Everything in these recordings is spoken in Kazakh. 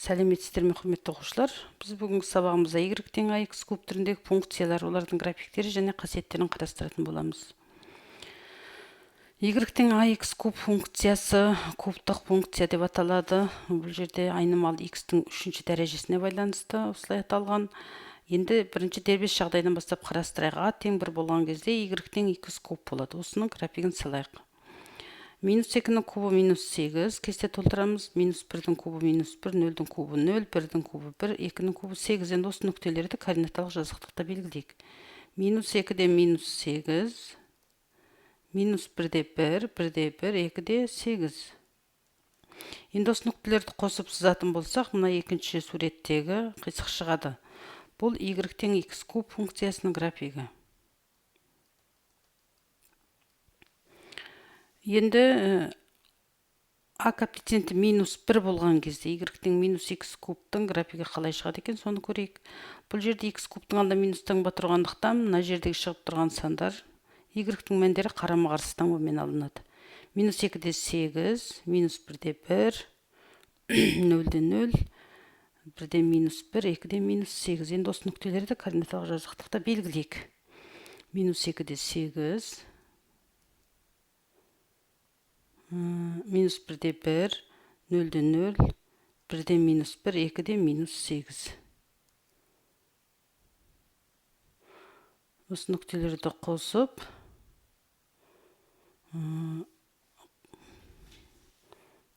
Сәлеметсіздер ме, құрметті оқушылар? Біз бүгінгі сабағымызда y тең ax куб түріндегі функциялар, олардың графиктері және қасиеттерін қарастыратын боламыз. Y тең ax куб функциясы кубтық функция деп аталады. Бұл жерде айнымалы x-тің 3-ші дәрежесіне байланысты осылай аталған. Енді бірінші дербес жағдайдан бастап қарастырайық. А тең 1 болған кезде y тең x куб болады. Осының графигін салайық. Минус 2-нің кубы минус 8, кесте толтырамыз. Минус 1-дің кубы минус 1, 0-дің кубы 0, 1-дің кубы 1, 2-нің кубы 8. Енді осы нүктелерді координаталық жазықтықта белгілейік. Минус 2-де минус 8, минус 1-де 1, 1-де 1, 2-де 8. Енді осы нүктелерді қосып сызатын болсақ, мына екінші суреттегі қисық шығады. Бұл y тең x куб функциясының графигі. Енді a коэффициенті минус 1 болған кезде y тең минус x кубтың графигі қалай шығады екен, соны көрейік. Бұл жерде x кубтың алда минус таңба тұрғандықтан, мына жердегі шығып тұрған сандар y-тің мәндері қарама-қарсы таңбамен алынады. Минус 2-де 8, минус 1-де 1, 0-де 0, 1-де минус 1, 2-де минус 8. Енді осы нүктелерді координаталық жазықтықта белгілейік. Минус 2-де 8, минус 1-де 1, 0-де 0, 1-де минус 1, 2-де минус 8. Осы нүктелерді қосып,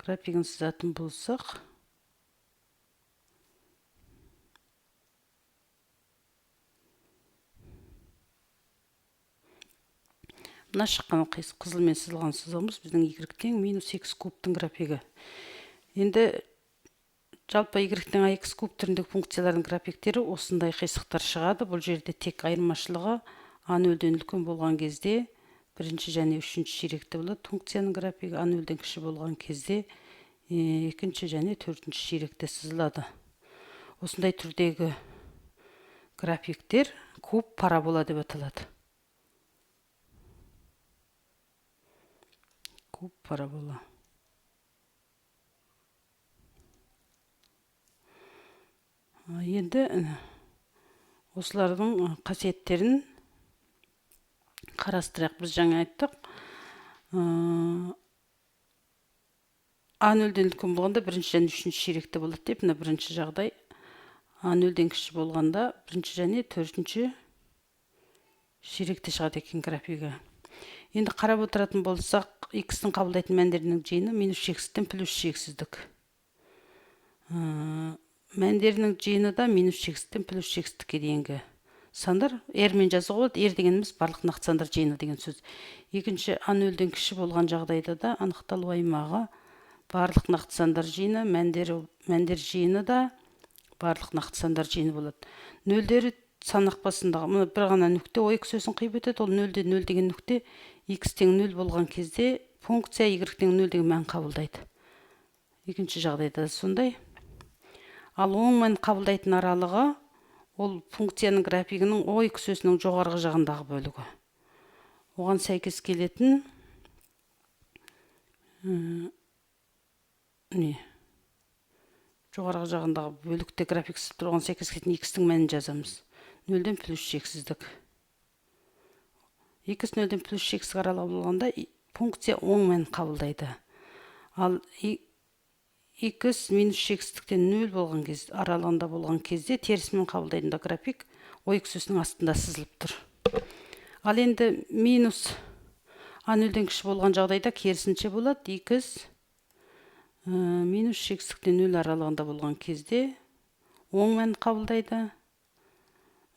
графигін сызатын болсақ, мына шыққан қызылмен сызылған сызығымыз біздің y тең минус x кубтың графигі. Енді жалпы y тең ax куб түріндегі функциялардың графиктері осындай қисықтар шығады. Бұл жерде тек айырмашылығы a 0-ден үлкен болған кезде бірінші және үшінші ширекті болады. Функцияның графигі a 0-ден кіші болған кезде екінші және төртінші ширекте сызылады. Осындай түрдегі графиктер куб парабола деп аталады. Куб парабола. Енді осылардың қасиеттерін қарастырайық. Біз жаңа айттық. a 0-ден үлкен болғанда бірінші және үшінші ширекте болады деп, мына бірінші жағдай. a 0-ден кіші болғанда бірінші және төртінші ширекте шығады екен графигі. Енді қарап отыратын болсақ, x-тің қабылдайтын мәндерінің жиыны минус шексізден плюс шексіздік. Мәндерінің жиыны да минус шексізден плюс шексіздікке дейінгі сандар. R-мен жазуға болады. R дегеніміз барлық нақты сандар жиыны деген сөз. Екінші a 0-ден кіші болған жағдайда да анықталу аймағы барлық нақты сандар жиыны, мәндер жиыны да барлық нақты сандар жиыны болады. Нөлдері сан ақпасындағы бір ғана нүкте o эксөсін қиып өтеді. Ол 0-де 0 деген нүкте x тең 0 болған кезде функция y тең 0 деген мән қабылдайды. Екінші жағдайда сондай. Ал оң мән қабылдайтын аралығы ол функцияның графигінің o эксөсінің жоғарғы жағындағы бөлігі. Оған сәйкес келетін жоғарғы жағындағы бөлікте график сызып тұрған сәйкес келетін x-тің мәнін жазамыз. 0-ден плюс шексіздік. X 0-ден плюс шексіздік аралығы болғанда функция оң мән қабылдайды. Ал x минус шексіздіктен 0 болған кезде, аралығында болған кезде теріс мән қабылдайтында график o эксөсінің астында сызылып тұр. Ал енді минус a 0-ден кіші болған жағдайда керісінше болады. x минус шексіздіктен 0 аралығында болған кезде оң мән қабылдайды.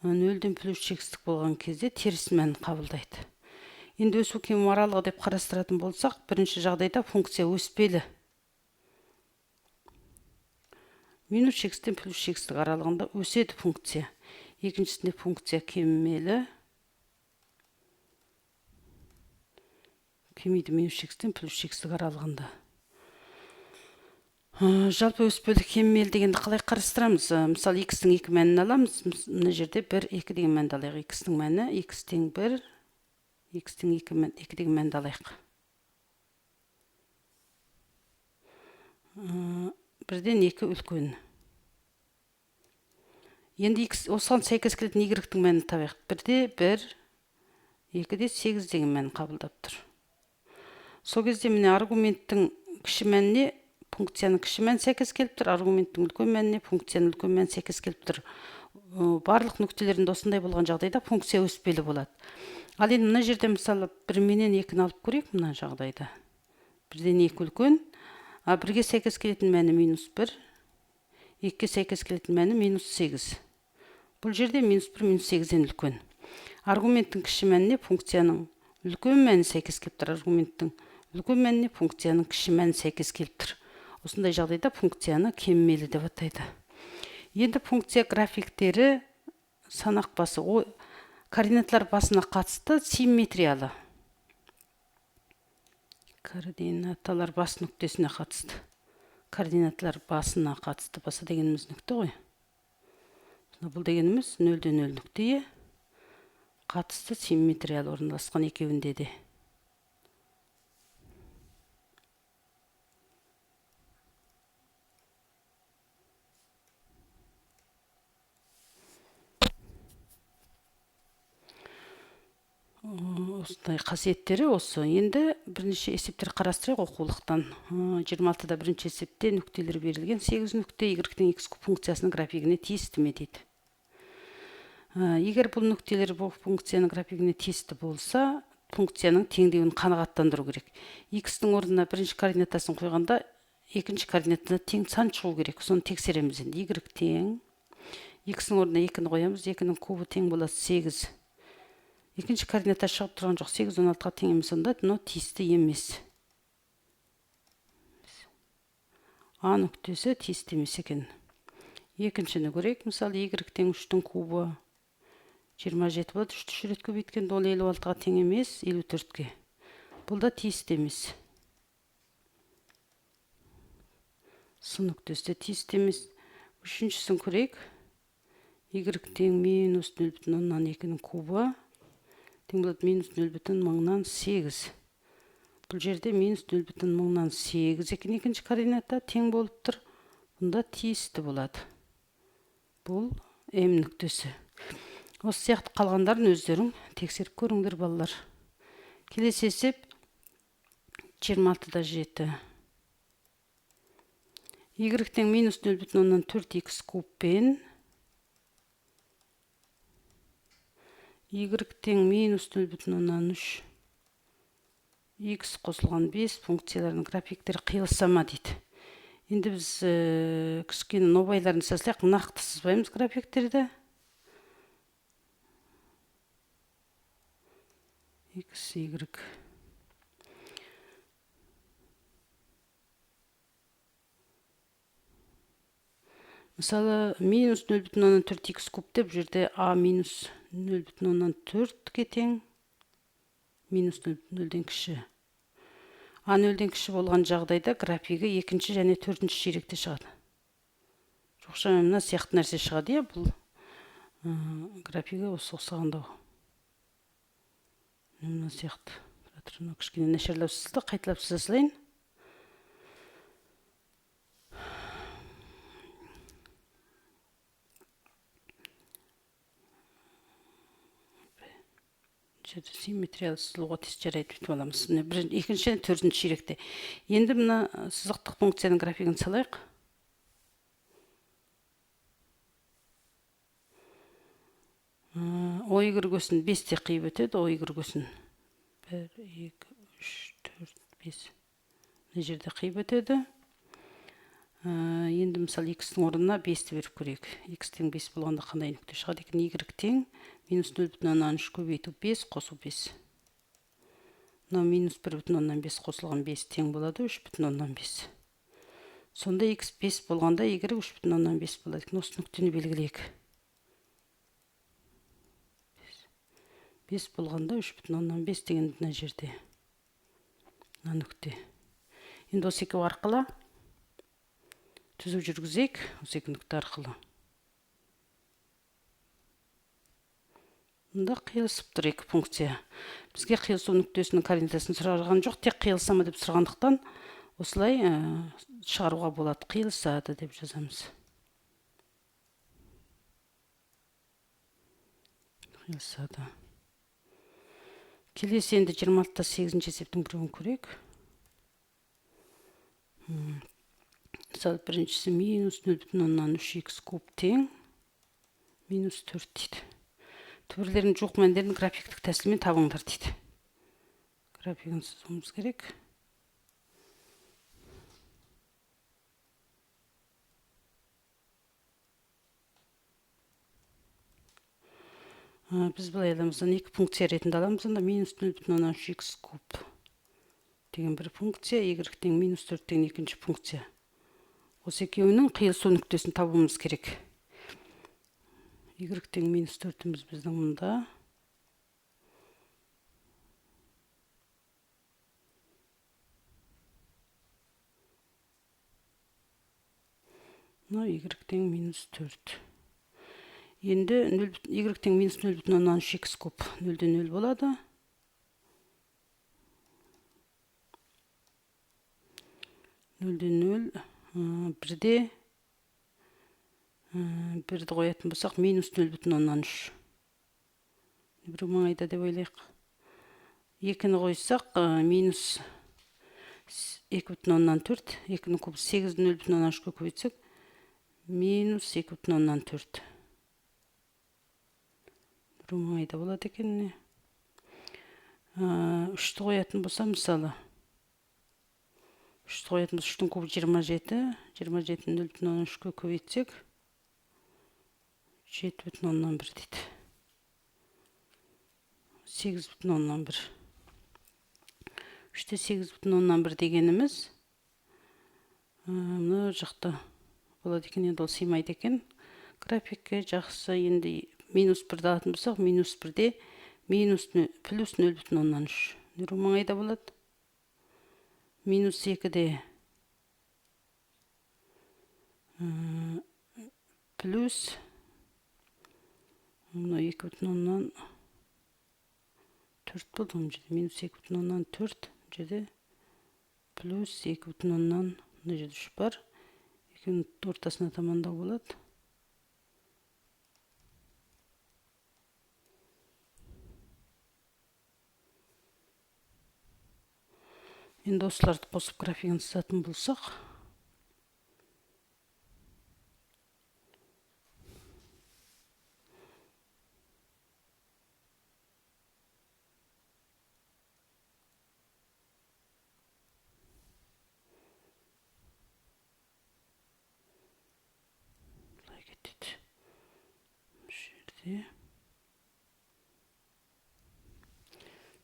0-ден плюс шексіздік болған кезде теріс мән қабылдайды. Енді өсу кему аралығы деп қарастыратын болсақ, бірінші жағдайда функция өспелі. Минус шексіздіктен плюс шексіздік аралығында өседі функция. Екіншісінде функция кемімелі. Кемейді минус шексіздіктен плюс шексіздік аралығында. Жалпы өспелі кемімелі дегенді қалай қарастырамыз? Мысалы, x-тің 2 мәнін аламыз. Мына жерде 1, 2 деген мәнді алайық. X-тің мәні x тең 1, x-тің 2 деген мәнді алайық. 1-ден 2 үлкен. Енді осыған сәйкес келетін y-тің мәнін табайық. 1-де 1, 2-де 8 деген мәнін қабылдап тұр. Сол кезде міне аргументтің кіші мәніне функцияның кіші мәні сәйкес келіп тұр, аргументтің үлкен мәніне функцияның үлкен мәні сәйкес келіп тұр. Барлық нүктелерінде осындай болған жағдайда функция өспелі болады. Ал енді мына жерде мысалы 1 менен 2-ні алып көрейік мына жағдайда. 1-ден 2 үлкен, а 1-ге сәйкес келетін мәні -1, 2-ге сәйкес келетін мәні -8. Бұл жерде -1, -8-ден үлкен. Аргументтің кіші мәніне функцияның үлкен мәні сәйкес келіп тұр. Аргументтің үлкен мәніне функцияның кіші мәні сәйкес келіп тұр. Осындай жағдайда функцияны кеммелі деп атайды. Енді функция графиктері санақ басы, координаттар басына қатысты симметриялы. Координатталар бас нүктесіне қатысты. Координаттар басына қатысты. Баса дегеніміз нүкте ғой. Бұл дегеніміз 0-ден 0 нүктеге қатысты симметриялы орналасқан екеуінде де. Осындай қасиеттері осы. Енді бірнеше есептер қарастырайық оқулықтан. 26-да бірінші есепте нүктелер берілген 8 нүкте y-тің x функциясының графигіне тиісті ме дейді. Егер бұл нүктелер бұл функцияның графигіне тиісті болса, функцияның теңдеуін қанағаттандыру керек. X-тің орнына бірінші координатасын қойғанда, екінші координатына тең сан шығу керек. Соны тексереміз енді. Y тең. X-тің орнына 2-ні қоямыз. 2-нің кубы тең болады 8. Екінші координата шығып тұрған жоқ. 8, 16-ға тең емес, онда, но тиісті емес. А нүктесі тиісті емес екен. Екіншіні көрейік. Мысалы, y тең 3-тің кубы 27 болады. 3-ті 3 рет көбейткенде ол 56-ға тең емес, 54-ге. Бұл да тиісті емес. С нүктесі де тиісті емес. Үшіншісін көрейік. Y тең -0,2-ның кубы тең болады -0,8. Бұл жерде -0,8 екен екінші координата тең болып тұр. Бұнда тиісті болады. Бұл М нүктесі. Осы сияқты қалғандарын өздерің тексеріп көріңдер балалар. Келесі есеп 26-да 7. Y тең -0,4x кубпен y тең -0,3 x қосылған 5 функцияларының графиктері қиылыса ма дейді. Енді біз кішкене нобайларын жасасақ, нақты сызбаймыз графиктерді. X, Y. Мысалы, -0,4x куб деп жерде a -0,4-ге тең, -0,0-ден кіші. А 0-ден кіші болған жағдайда графигі екінші және төртінші ширекте шығады. Жоқша мына сияқты нәрсе шығады, бұл графигі осы ұқсағанда. Мына сияқты. Кішкене нашарлау сызды, қайталап сыза салайын. Симметриялы сызылуға тест жарайды бүйтіп аламыз. Екінші және төртінші ширекте. Енді мына сызықтық функцияның графигін салайық. Ой күргөсін 5-те қиып өтеді. Ой күргөсін 1, 2, 3, 4, 5. Мына жерде қиып өтеді. Енді мысалы x-тің орнына 5-ті беріп көрейік. X тең 5 болғанда қандай нүкте шығады екен? Y тең -0,3 көбейту 5 қосу 5. Мынау -1,5 қосылған 5 тең болады 3,5. Сонда x 5 болғанда y 3,5 болады екен. Осы нүктені белгілейік. 5 болғанда 3,5 деген мына жерде. Мына нүкте. Енді осы екеуі арқылы түзу жүргізейік, осы екі нүкте арқылы. Мұнда қиылысып тұр екі функция. Бізге қиылысу нүктесінің координатасын сұраған жоқ, тек қиылыса ма деп сұрағандықтан осылай шығаруға болады. Қиылысады деп жазамыз. қиылысады. Келесі енді 26-та 8-ші есептің біреуін көрейік. Мысалы, біріншісі минус 0,3х куб тең минус 4 дейді. Түбірлердің жоқ мәндерін графиктік тәсілмен табыңдар дейді. Графигін сызуымыз керек. Біз былай аламыздан екі функция ретінде аламыз. Онда минус 0,3х куб деген бір функция, y тең минус 4 деген екінші функция. Осы екеуінің қиылысу нүктесін табуымыз керек. Y тең минус 4-іміз біздің мұнда. Y тең минус 4. Енді y тең минус 0,3х куб 0-ден 0 болады. 0-ден 0, 1-де 1-ді қоятын болсақ, минус 0,3. Бір маңайда деп ойлайық. 2-ні қойсақ, минус 2,4. 2-ні кубы 8-ді 0,3-ке көбейтсек, минус 2,4. Бір маңайда болады екен. 3-ті қоятын болса, мысалы, 3-ті қоятын болса, 3-тің кубы 27. 27-ні 0,3-ке көбейтсек, 7,1 дейді. 8,1. 3-те 8,1 дегеніміз, мұны жақта болады екен, енді ол сыймайды екен. Графикке жақсы, енді минус 1-ді алатын болсақ, минус 1-де плюс 0,3. Нұру маңайда болады. Минус 2-де плюс 2,4 болды. Минус 2,4 жерде плюс 2,3 жерде 3 бар. Екеуінің ортасына тамандау болады. Енді осыларды қосып графигін сызатын болсақ, былай кетеді. Жерде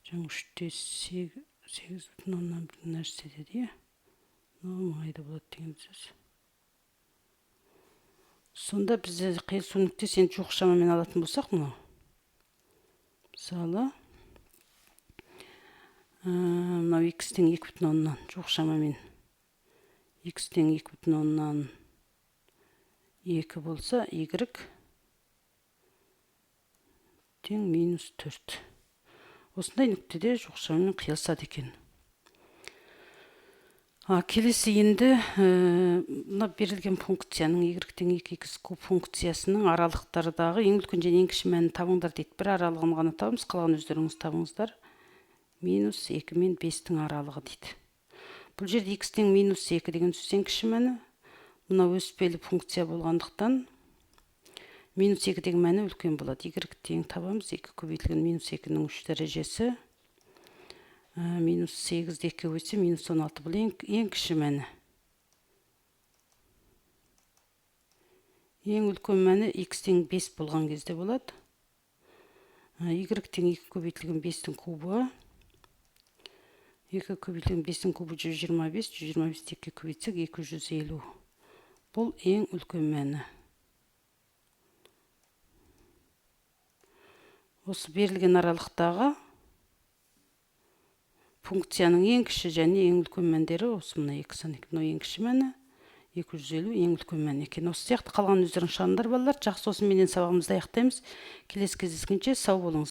жаңа 3-те 8,1 нәрсе деді. Маңайда болады деген сөз. Сонда біз қиылысу нүктесін жоқ шамамен алатын болсақ, мысалы, мынау x тең 2,1 жоқ шамамен x тең 2,1 2 болса, y тең минус 4. Осындай нүктеде жоқ шамамен қиылысады екен. Келесі енді берілген функцияның y тең 2х куб функциясының аралықтардағы ең үлкен және ең кіші мәнін табыңдар дейді. Бір аралығын ғана табымыз, қалған өздеріңіз табыңыздар. Минус 2 мен 5-тің аралығы дейді. Бұл жерде x тең минус 2 деген сөз ең кіші мәні. Мұна өспелі функция болғандықтан минус 2 деген мәні үлкен болады. Y тең табамыз. 2 көбейтілген минус 2-ның 3 дәрежесі. Минус 8-ді 2 өтсе, минус 16. Бұл ең кіші мәні. Ең үлкен мәні x тең 5 болған кезде болады. Y тең 2 көбейтілген 5-тің кубы. 2 көбейтілген 5-тің кубы 125. 125-ді 2 көбейтсек, 250. Бұл ең үлкен мәні. Осы берілген аралықтағы функцияның ең кіші және ең үлкен мәндері осы мына 2,2. Мынау ең кіші мәні, 250 ең үлкен мәні екен. Осы сияқты қалған өздерің шығыңдар балалар. Жақсы, осыменен сабағымызды аяқтаймыз. Келесі кездескенше сау болыңыз.